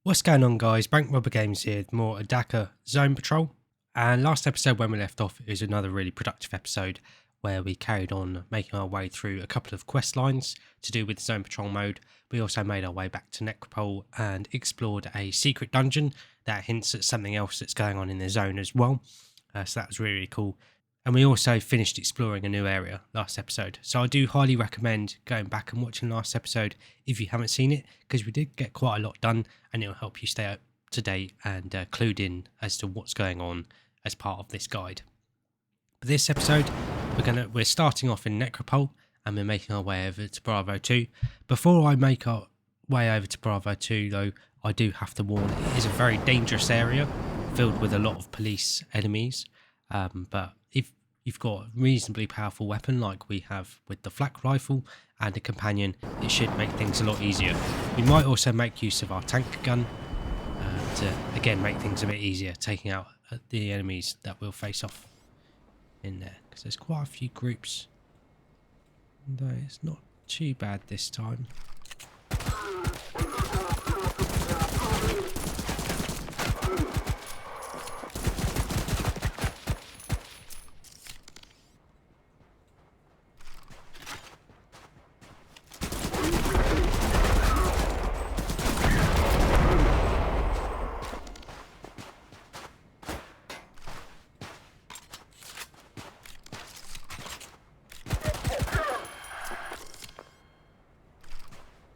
What's going on, guys? Bank Robber Games here with more ADACA Zone Patrol. And last episode when we left off, it was another really productive episode where we carried on making our way through a couple of quest lines to do with Zone Patrol mode. We also made our way back to Necropole and explored a secret dungeon that hints at something else that's going on in the zone as well. So that was really, really cool. And we also finished exploring a new area last episode. So I do highly recommend going back and watching last episode if you haven't seen it, because we did get quite a lot done and it'll help you stay up to date and clued in as to what's going on as part of this guide. But this episode, we're starting off in Necropole and we're making our way over to Bravo 2. Before I make our way over to Bravo 2 though, I do have to warn, it is a very dangerous area filled with a lot of police enemies. But if you've got a reasonably powerful weapon like we have with the flak rifle and a companion, it should make things a lot easier. We might also make use of our tank gun to again make things a bit easier, taking out the enemies that we'll face off in there, because there's quite a few groups, though it's not too bad this time.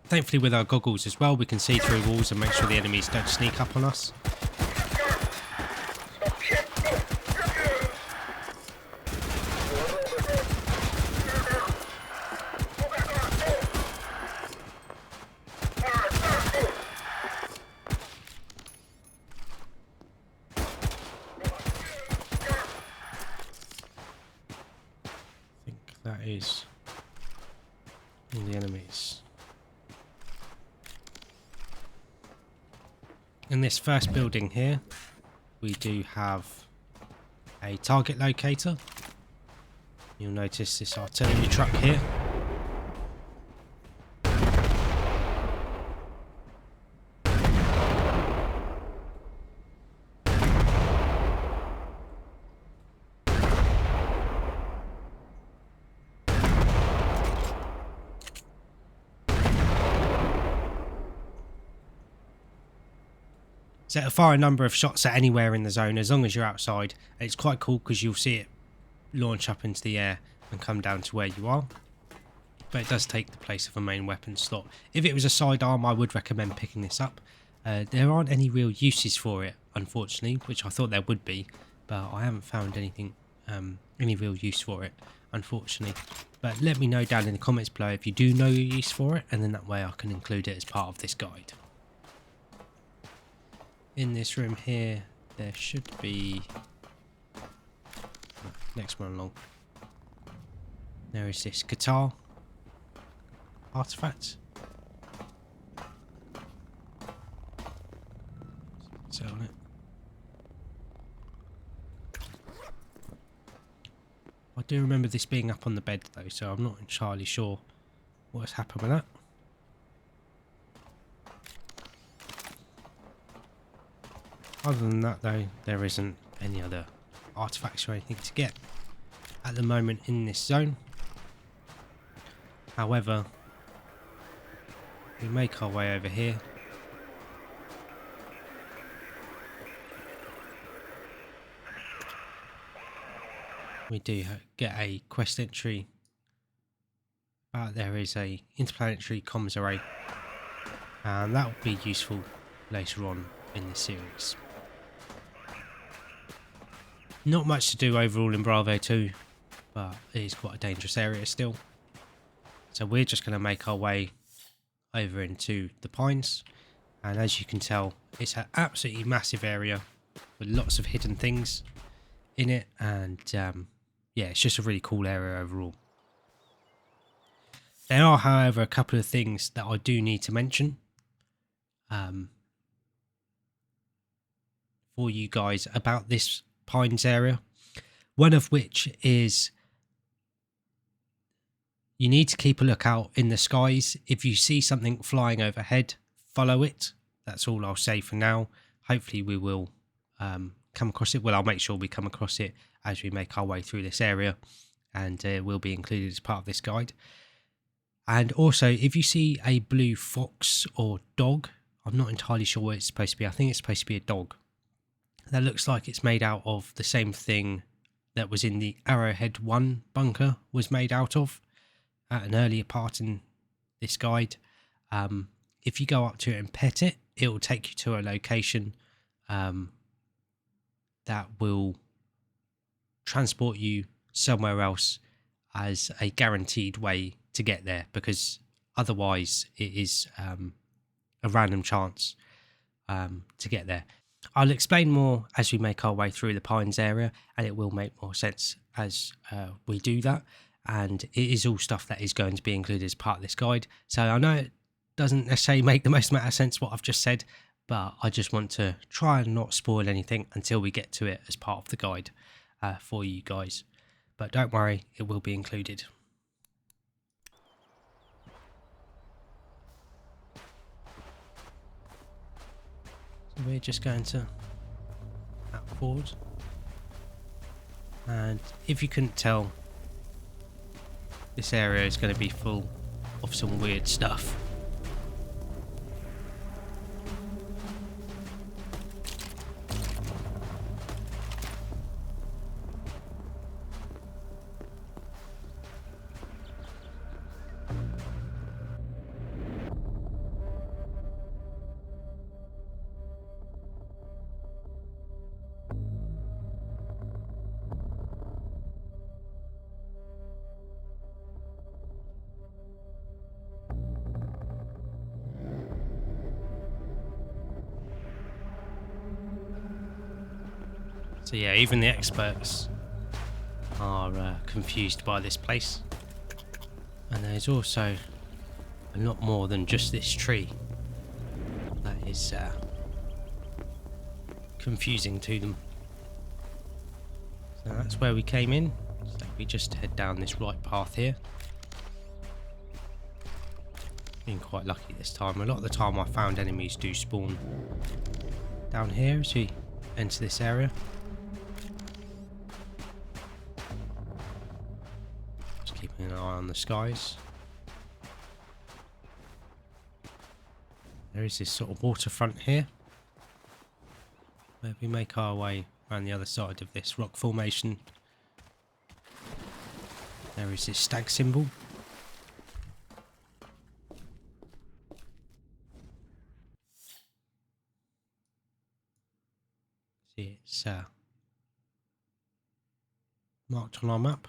Thankfully with our goggles as well, we can see through walls and make sure the enemies don't sneak up on us. I think that is all the enemies. In this first building here, we do have a target locator. You'll notice this artillery truck here. So it'll fire a number of shots at anywhere in the zone as long as you're outside. And it's quite cool because you'll see it launch up into the air and come down to where you are. But it does take the place of a main weapon slot. If it was a sidearm, I would recommend picking this up. There aren't any real uses for it, unfortunately, which I thought there would be. But I haven't found anything, any real use for it, unfortunately. But let me know down in the comments below if you do know your use for it, and then that way I can include it as part of this guide. In this room here, there should be... next one along. There is this guitar artifact. Sit on it. I do remember this being up on the bed though, so I'm not entirely sure what's happened with that. Other than that though, there isn't any other artifacts or anything to get at the moment in this zone. However, we make our way over here. We do get a quest entry. There is a interplanetary comms array, and that will be useful later on in the series. Not much to do overall in Bravo 2, but it is quite a dangerous area still. So we're just going to make our way over into the Pines, and as you can tell, it's an absolutely massive area with lots of hidden things in it, and yeah, it's just a really cool area overall. There are, however, a couple of things that I do need to mention for you guys about this Pines area. One of which is you need to keep a lookout in the skies. If you see something flying overhead, follow it that's all I'll say for now. Hopefully we will come across it. Well, I'll make sure we come across it as we make our way through this area, and it will be included as part of this guide. And also, if you see a blue fox or dog, I'm not entirely sure what it's supposed to be. I think it's supposed to be a dog. That looks like it's made out of the same thing that was in the Arrowhead 1 bunker was made out of at an earlier part in this guide. If you go up to it and pet it, it will take you to a location that will transport you somewhere else as a guaranteed way to get there, because otherwise it is a random chance to get there. I'll explain more as we make our way through the Pines area, and it will make more sense as we do that. And it is all stuff that is going to be included as part of this guide. So I know it doesn't necessarily make the most amount of sense what I've just said, but I just want to try and not spoil anything until we get to it as part of the guide for you guys. But don't worry, it will be included. So we're just going to map forward, and if you couldn't tell, this area is going to be full of some weird stuff. So yeah, even the experts are confused by this place. And there's also a lot more than just this tree that is confusing to them. So that's where we came in. So we just head down this right path here. Been quite lucky this time. A lot of the time I found enemies do spawn down here as we enter this area. Keeping an eye on the skies. There is this sort of waterfront here where we make our way around the other side of this rock formation. There is this stag symbol. See, it's marked on our map.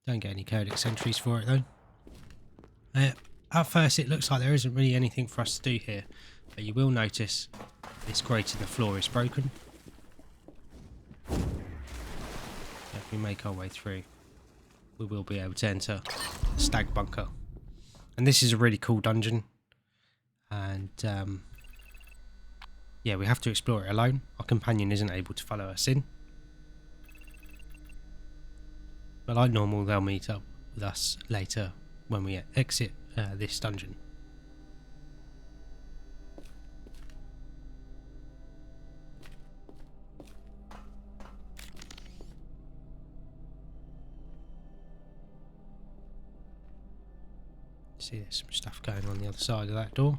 Don't get any codex entries for it though. At first it looks like there isn't really anything for us to do here, but you will notice this grate in the floor is broken. So if we make our way through, we will be able to enter the stag bunker. And this is a really cool dungeon, and yeah, we have to explore it alone. Our companion isn't able to follow us in. But like normal, they'll meet up with us later when we exit this dungeon. See, there's some stuff going on the other side of that door.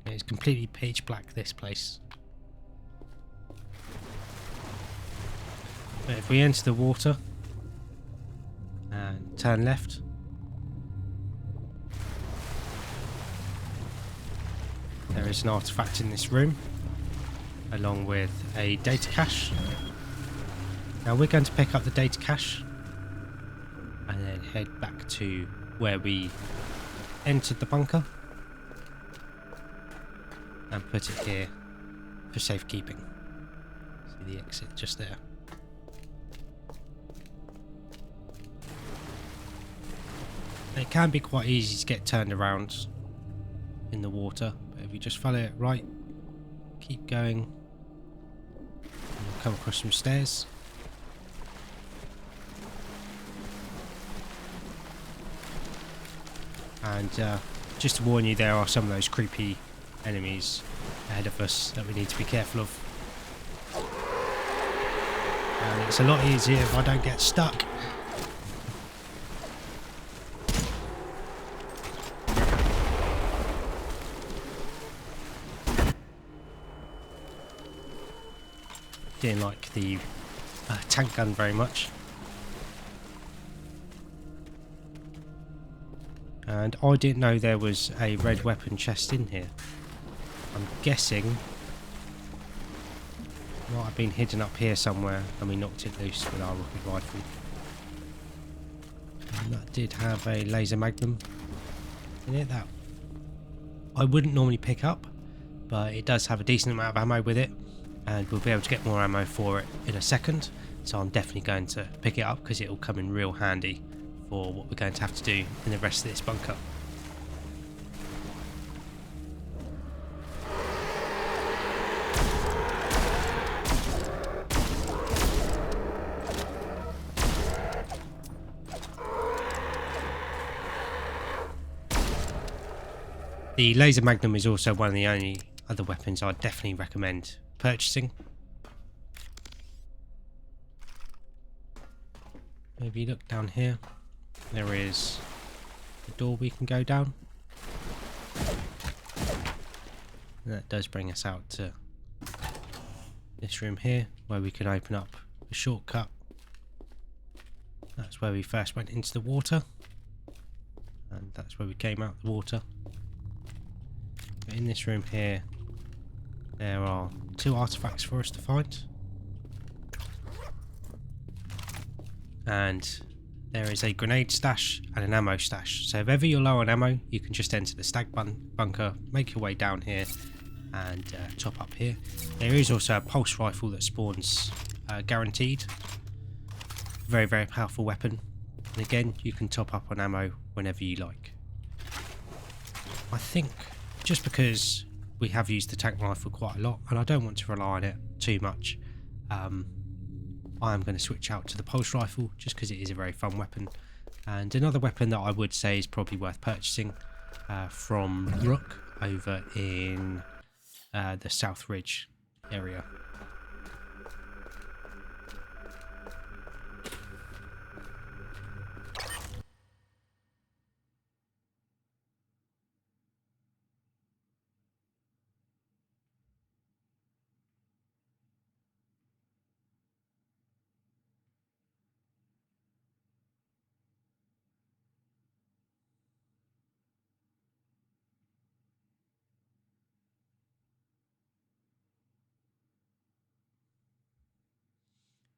It's completely pitch black, this place. But if we enter the water and turn left, there is an artifact in this room along with a data cache. Now we're going to pick up the data cache and then head back to where we entered the bunker and put it here for safekeeping. See the exit just there. It can be quite easy to get turned around in the water, but if you just follow it right, keep going, you'll come across some stairs. And just to warn you, there are some of those creepy enemies ahead of us that we need to be careful of. And it's a lot easier if I don't get stuck. Didn't like the tank gun very much. And I didn't know there was a red weapon chest in here. I'm guessing it might have been hidden up here somewhere and we knocked it loose with our rocket rifle. And that did have a laser magnum in it that I wouldn't normally pick up, but it does have a decent amount of ammo with it, and we'll be able to get more ammo for it in a second. So I'm definitely going to pick it up because it will come in real handy for what we're going to have to do in the rest of this bunker. The laser magnum is also one of the only other weapons I'd definitely recommend purchasing. Maybe look down here. There is a door we can go down. And that does bring us out to this room here, where we can open up a shortcut. That's where we first went into the water. And that's where we came out of the water. But in this room here, there are 2 artifacts for us to find. And there is a grenade stash and an ammo stash. So if ever you're low on ammo, you can just enter the stag bunker, make your way down here and top up here. There is also a pulse rifle that spawns guaranteed. Very, very powerful weapon. And again, you can top up on ammo whenever you like. I think just because we have used the tank rifle quite a lot and I don't want to rely on it too much, I am going to switch out to the pulse rifle just because it is a very fun weapon. And another weapon that I would say is probably worth purchasing from Rook over in the South Ridge area.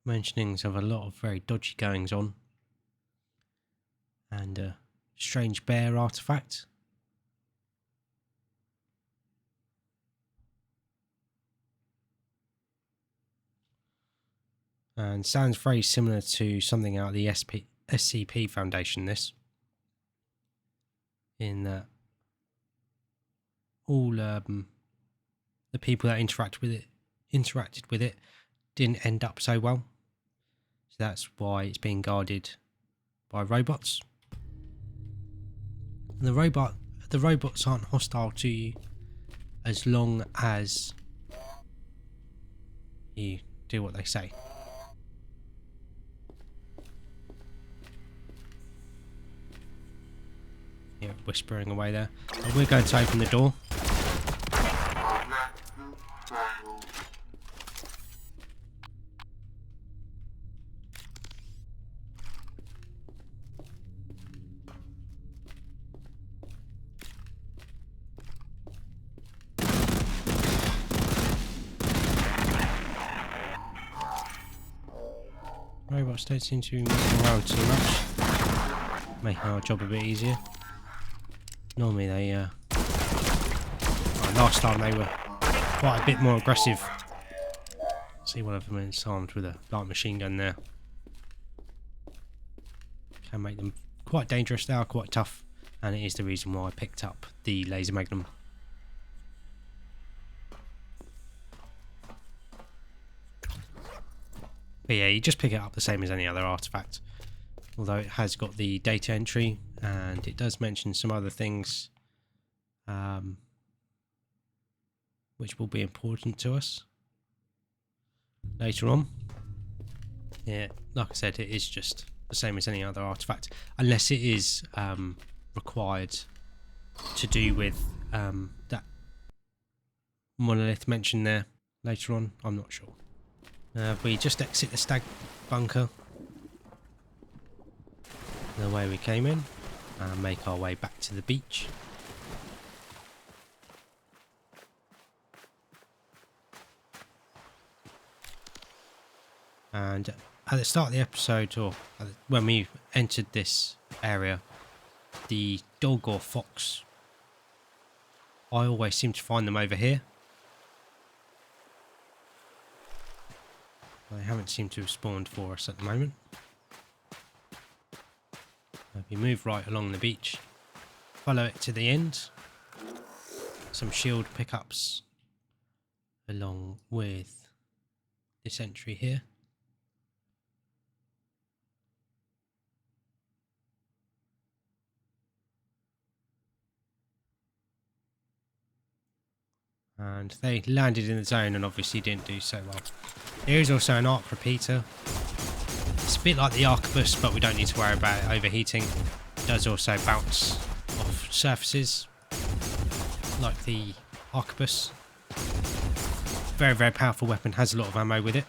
Mentionings of a lot of very dodgy goings on and a strange bear artifact. And sounds very similar to something out of the SCP Foundation, this. In that all the people that interacted with it didn't end up so well. So that's why it's being guarded by robots. And the robots aren't hostile to you as long as you do what they say. Yeah, whispering away there. But we're going to open the door. Robots don't seem to be moving around too much, making our job a bit easier. Normally they, last time they were quite a bit more aggressive. See, one of them is armed with a light machine gun there. Can make them quite dangerous. They are quite tough, and it is the reason why I picked up the laser magnum. But yeah, you just pick it up the same as any other artifact. Although it has got the data entry and it does mention some other things which will be important to us later on. Yeah, like I said, it is just the same as any other artifact, unless it is required to do with that monolith mentioned there later on. I'm not sure. We just exit the stag bunker the way we came in and make our way back to the beach. And at the start of the episode, or when we entered this area, the dog or fox, I always seem to find them over here. They haven't seemed to have spawned for us at the moment. If you move right along the beach, follow it to the end, some shield pickups along with this entry here. And they landed in the zone and obviously didn't do so well. There is also an arc repeater. It's a bit like the arquebus, but we don't need to worry about it overheating. It does also bounce off surfaces, like the arquebus. Very, very powerful weapon, has a lot of ammo with it.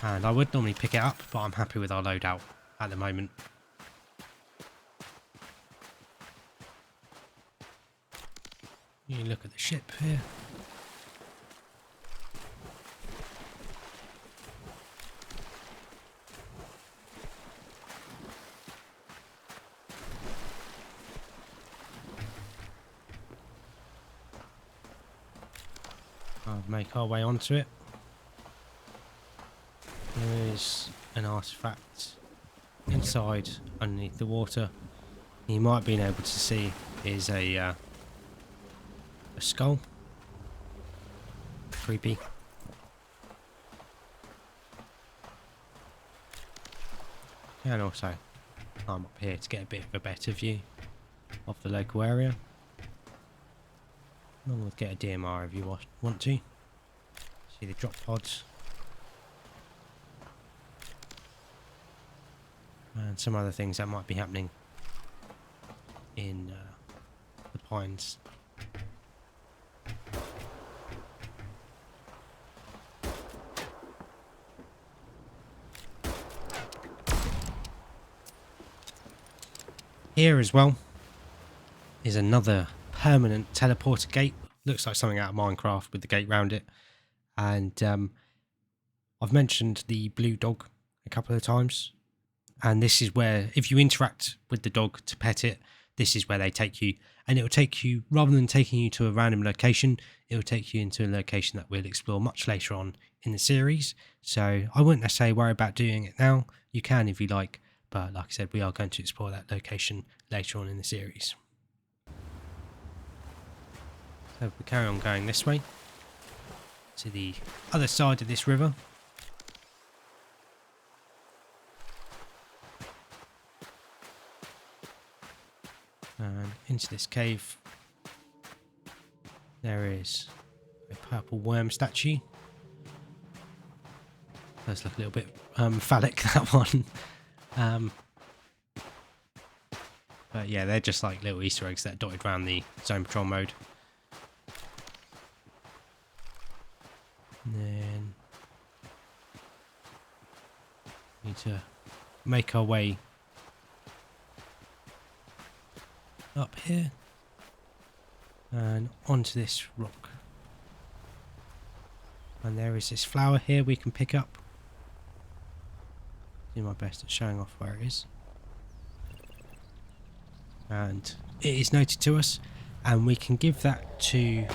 And I would normally pick it up, but I'm happy with our loadout at the moment. You look at the ship here. I'll make our way onto it. There is an artifact inside underneath the water. You might have been able to see is a skull. Creepy. And also climb up here to get a bit of a better view of the local area. Along with get a DMR if you want to. See the drop pods. And some other things that might be happening in the pines. Here as well is another permanent teleporter gate. Looks like something out of Minecraft with the gate round it. And I've mentioned the blue dog a couple of times. And this is where, if you interact with the dog to pet it, this is where they take you. And it will take you, rather than taking you to a random location, it will take you into a location that we'll explore much later on in the series. So I wouldn't necessarily worry about doing it now. You can if you like. But like I said, we are going to explore that location later on in the series. So we carry on going this way to the other side of this river. And into this cave. There is a purple worm statue. Does look a little bit phallic, that one. But yeah, they're just like little Easter eggs that are dotted around the zone patrol mode. And then we need to make our way up here and onto this rock. And there is this flower here we can pick up. Do my best at showing off where it is. And it is noted to us, and we can give that to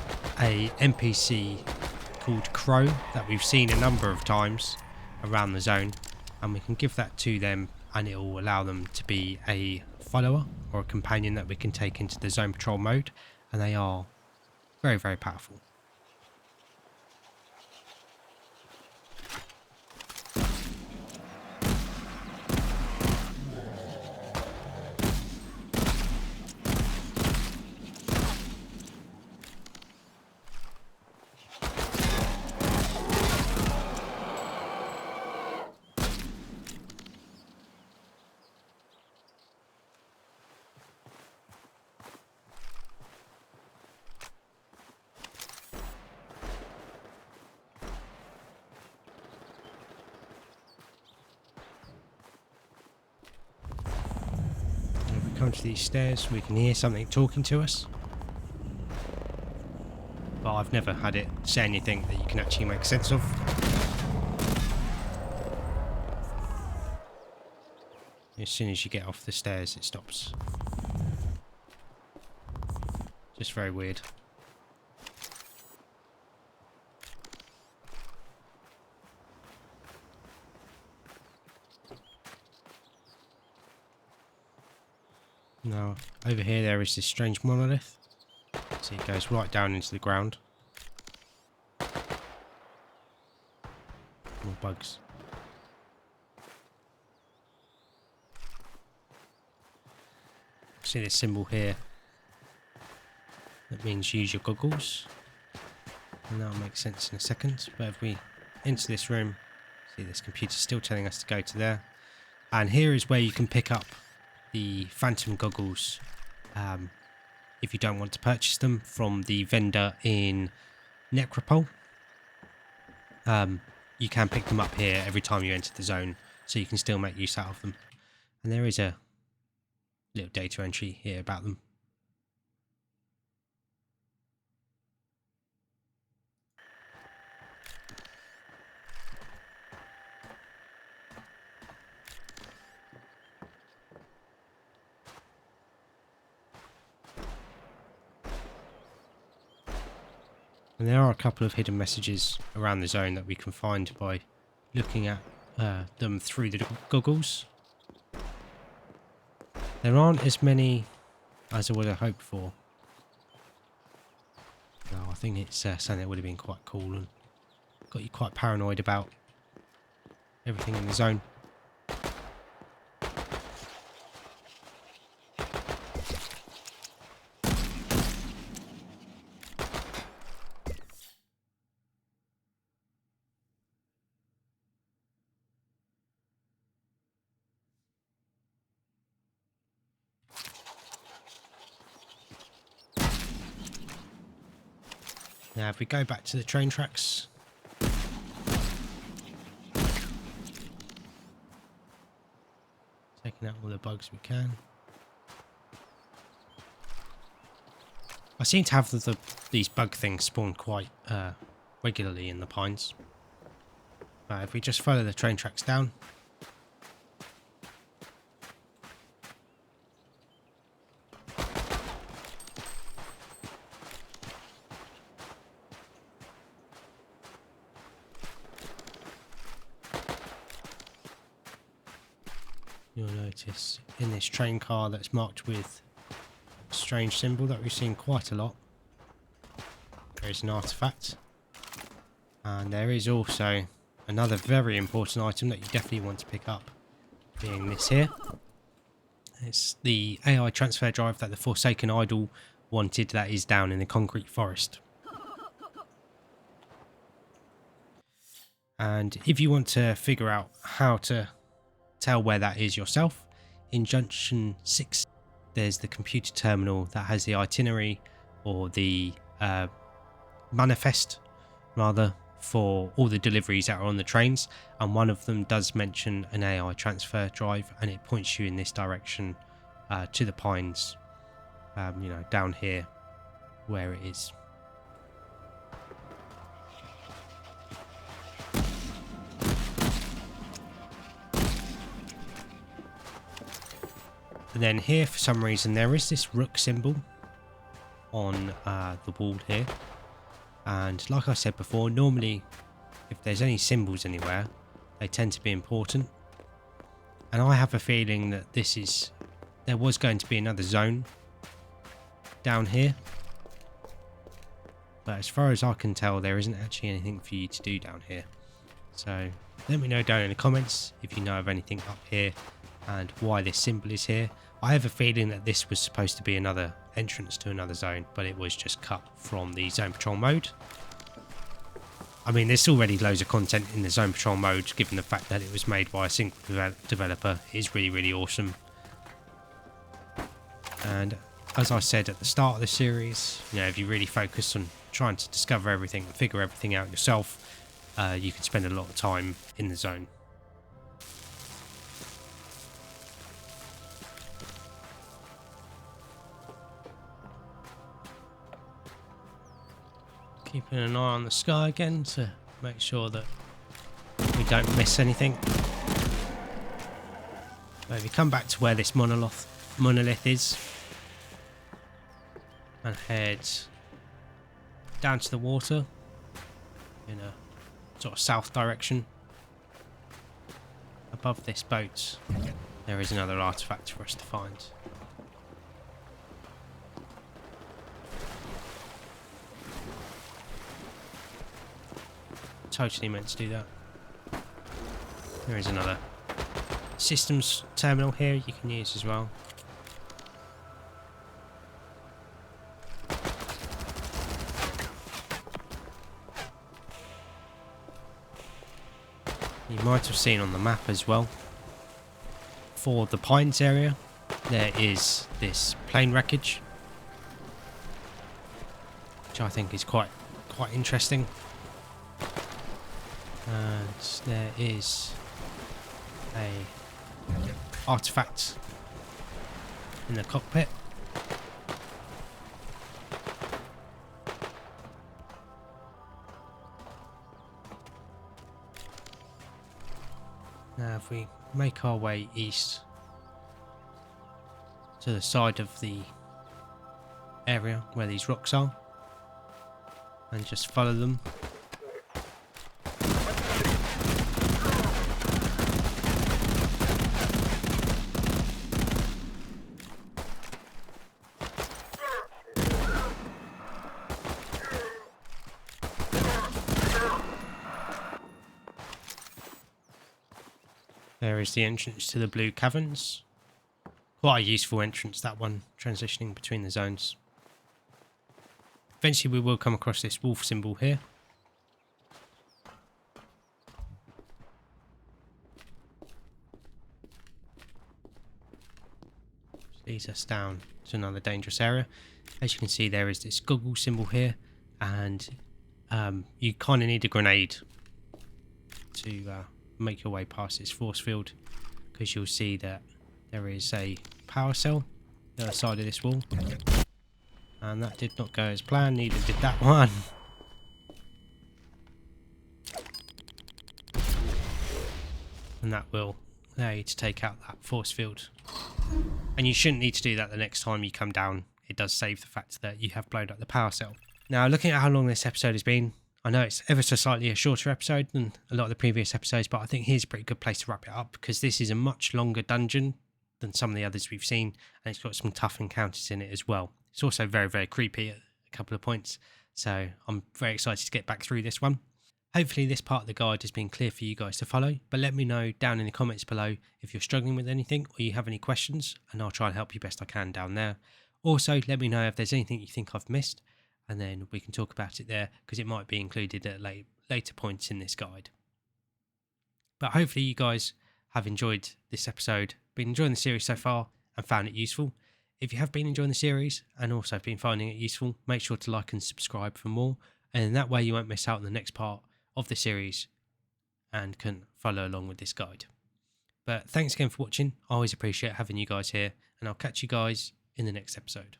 a NPC called Crow that we've seen a number of times around the zone, and we can give that to them and it will allow them to be a follower or a companion that we can take into the zone patrol mode, and they are very, very powerful. come to these stairs, we can hear something talking to us. But I've never had it say anything that you can actually make sense of. As soon as you get off the stairs, it stops. Just very weird. Now, over here there is this strange monolith. So it goes right down into the ground. More bugs. See this symbol here. That means use your goggles. And that'll make sense in a second. But if we enter this room, see this computer still telling us to go to there. And here is where you can pick up the phantom goggles if you don't want to purchase them from the vendor in Necropole. You can pick them up here every time you enter the zone, so you can still make use out of them. And there is a little data entry here about them. And there are a couple of hidden messages around the zone that we can find by looking at them through the goggles. There aren't as many as I would have hoped for. No, I think it's something that would have been quite cool and got you quite paranoid about everything in the zone. Now if we go back to the train tracks, taking out all the bugs we can. I seem to have these bug things spawn quite regularly in the pines. If we just follow the train tracks down, you'll notice in this train car that's marked with a strange symbol that we've seen quite a lot, there is an artifact. And there is also another very important item that you definitely want to pick up, being this here. It's the AI transfer drive that the Forsaken Idol wanted, that is down in the concrete forest. And if you want to figure out how to tell where that is yourself, in Junction 6 there's the computer terminal that has the itinerary, or the manifest rather, for all the deliveries that are on the trains, and one of them does mention an AI transfer drive, and it points you in this direction to the pines, you know, down here where it is. And then here, for some reason, there is this rook symbol on the wall here. And like I said before, normally if there's any symbols anywhere, they tend to be important. And I have a feeling that there was going to be another zone down here. But as far as I can tell, there isn't actually anything for you to do down here. So let me know down in the comments if you know of anything up here and why this symbol is here. I have a feeling that this was supposed to be another entrance to another zone, but it was just cut from the Zone Patrol mode. I mean, there's already loads of content in the Zone Patrol mode, given the fact that it was made by a single developer. It is really, really awesome. And as I said at the start of the series, you know, if you really focus on trying to discover everything and figure everything out yourself, you can spend a lot of time in the zone. Keeping an eye on the sky again to make sure that we don't miss anything. Maybe come back to where this monolith is and head down to the water in a sort of south direction. Above this boat there is another artifact for us to find. Totally meant to do that. There is another systems terminal here you can use as well. You might have seen on the map as well, for the Pines area, there is this plane wreckage, which I think is quite interesting. And there is a artifact in the cockpit. Now if we make our way east to the side of the area where these rocks are and just follow them, there is the entrance to the Blue Caverns. Quite a useful entrance, that one, transitioning between the zones. Eventually we will come across this wolf symbol here. Which leads us down to another dangerous area. As you can see, there is this goggle symbol here, and you kind of need a grenade to make your way past this force field, because you'll see that there is a power cell on the other side of this wall, and that did not go as planned, neither did that one. And that will allow you to take out that force field, and you shouldn't need to do that the next time you come down. It does save the fact that you have blown up the power cell. Now, looking at how long this episode has been, I know it's ever so slightly a shorter episode than a lot of the previous episodes, but I think here's a pretty good place to wrap it up, because this is a much longer dungeon than some of the others we've seen, and it's got some tough encounters in it as well. It's also very, very creepy at a couple of points, so I'm very excited to get back through this one. Hopefully this part of the guide has been clear for you guys to follow, but let me know down in the comments below if you're struggling with anything or you have any questions, and I'll try and help you best I can down there. Also, let me know if there's anything you think I've missed, and then we can talk about it there, because it might be included at later points in this guide. But hopefully you guys have enjoyed this episode, been enjoying the series so far, and found it useful. If you have been enjoying the series and also been finding it useful, make sure to like and subscribe for more, and in that way you won't miss out on the next part of the series and can follow along with this guide. But thanks again for watching. I always appreciate having you guys here, and I'll catch you guys in the next episode.